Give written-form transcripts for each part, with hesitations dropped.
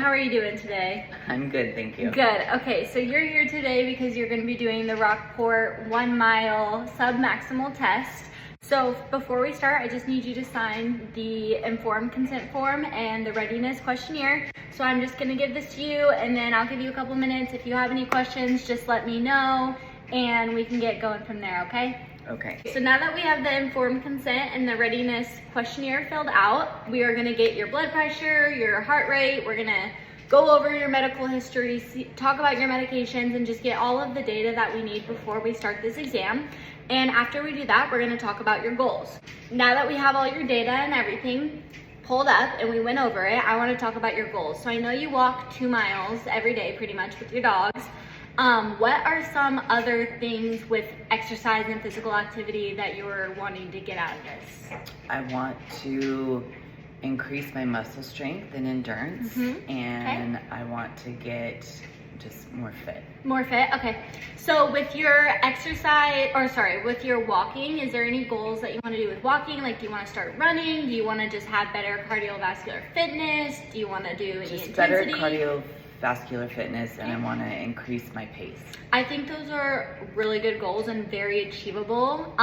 how are you doing today? I'm good, thank you. Good. Okay, so you're here today because you're going to be doing the Rockport 1 mile sub-maximal test. So before we start, I just need you to sign the informed consent form and the readiness questionnaire. So I'm just going to give this to you, and then I'll give you a couple minutes. If you have any questions, just let me know and we can get going from there, okay? Okay. So now that we have the informed consent and the readiness questionnaire filled out, we are going to get your blood pressure, your heart rate. We're going to go over your medical history, talk about your medications, and just get all of the data that we need before we start this exam. And after we do that, we're going to talk about your goals. Now that we have all your data and everything pulled up and we went over it, I want to talk about your goals. So I know you walk 2 miles every day pretty much with your dogs. What are some other things with exercise and physical activity that you're wanting to get out of this? I want to increase my muscle strength and endurance, and okay. I want to get just more fit. More fit, okay. So with your exercise, or sorry, with your walking, is there any goals that you want to do with walking? Like, do you want to start running? Do you want to just have better cardiovascular fitness? Do you want to do any just intensity? Better cardiovascular fitness, and I want to increase my pace. I think those are really good goals and very achievable.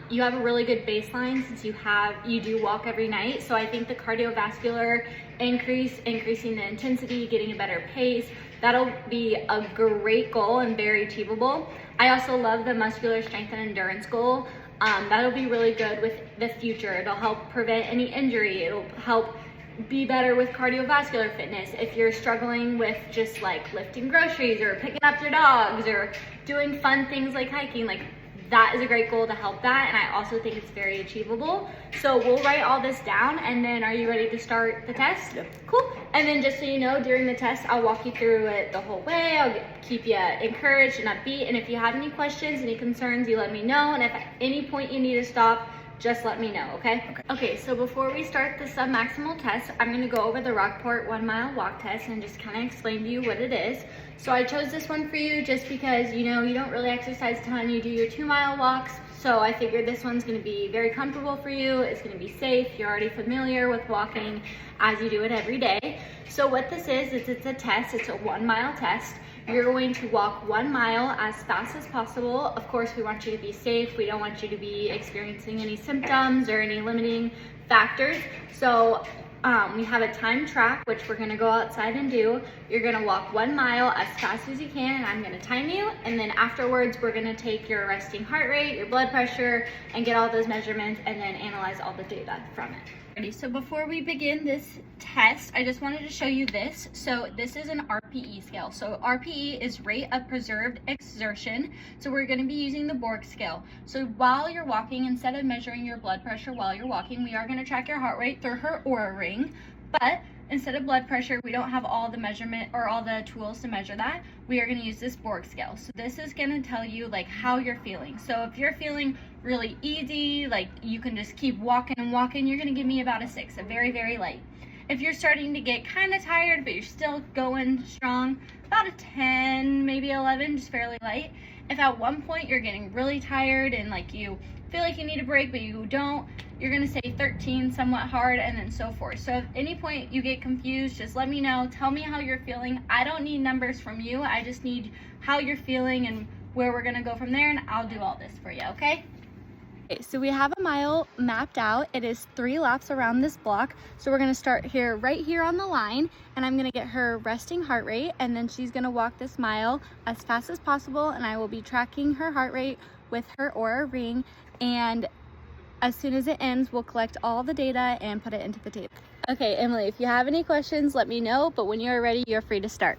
You have a really good baseline since you do walk every night. So I think the cardiovascular increasing the intensity, getting a better pace, that'll be a great goal and very achievable. I also love the muscular strength and endurance goal. That'll be really good with the future. It'll help prevent any injury. It'll help be better with cardiovascular fitness. If you're struggling with just like lifting groceries or picking up your dogs or doing fun things like hiking, like that is a great goal to help that. And I also think it's very achievable. So we'll write all this down, and then are you ready to start the test? Yep. Cool. And then just so you know, during the test, I'll walk you through it the whole way. I'll keep you encouraged and upbeat. And if you have any questions, any concerns, you let me know. And if at any point you need to stop, just let me know, okay? Okay, so before we start the sub-maximal test, I'm gonna go over the Rockport 1 mile walk test and just kind of explain to you what it is. So I chose this one for you just because, you know, you don't really exercise a ton, you do your 2 mile walks. So I figured this one's gonna be very comfortable for you. It's gonna be safe. You're already familiar with walking as you do it every day. So what this is it's a test, it's a 1 mile test. You're going to walk 1 mile as fast as possible. Of course, we want you to be safe. We don't want you to be experiencing any symptoms or any limiting factors. So we have a time track, which we're gonna go outside and do. You're gonna walk 1 mile as fast as you can, and I'm gonna time you. And then afterwards, we're gonna take your resting heart rate, your blood pressure, and get all those measurements, and then analyze all the data from it. So before we begin this test, I just wanted to show you this. So this is an RPE scale. So RPE is rate of preserved exertion. So we're going to be using the Borg scale. So while you're walking, instead of measuring your blood pressure while you're walking, we are going to track your heart rate through her Oura ring. But instead of blood pressure, we don't have all the measurement or all the tools to measure that. We are going to use this Borg scale. So this is going to tell you like how you're feeling. So if you're feeling really easy, like you can just keep walking and walking, you're going to give me about a 6, a very, very light. If you're starting to get kind of tired, but you're still going strong, about a 10, maybe 11, just fairly light. If at one point you're getting really tired and like you feel like you need a break, but you don't, you're gonna say 13, somewhat hard, and then so forth. So if at any point you get confused, just let me know. Tell me how you're feeling. I don't need numbers from you. I just need how you're feeling and where we're gonna go from there, and I'll do all this for you, okay? Okay, so we have a mile mapped out. It is 3 laps around this block. So we're gonna start here, right here on the line, and I'm gonna get her resting heart rate, and then she's gonna walk this mile as fast as possible, and I will be tracking her heart rate with her Oura ring, and as soon as it ends, we'll collect all the data and put it into the table. Okay, Emily, if you have any questions, let me know, but when you're ready, you're free to start.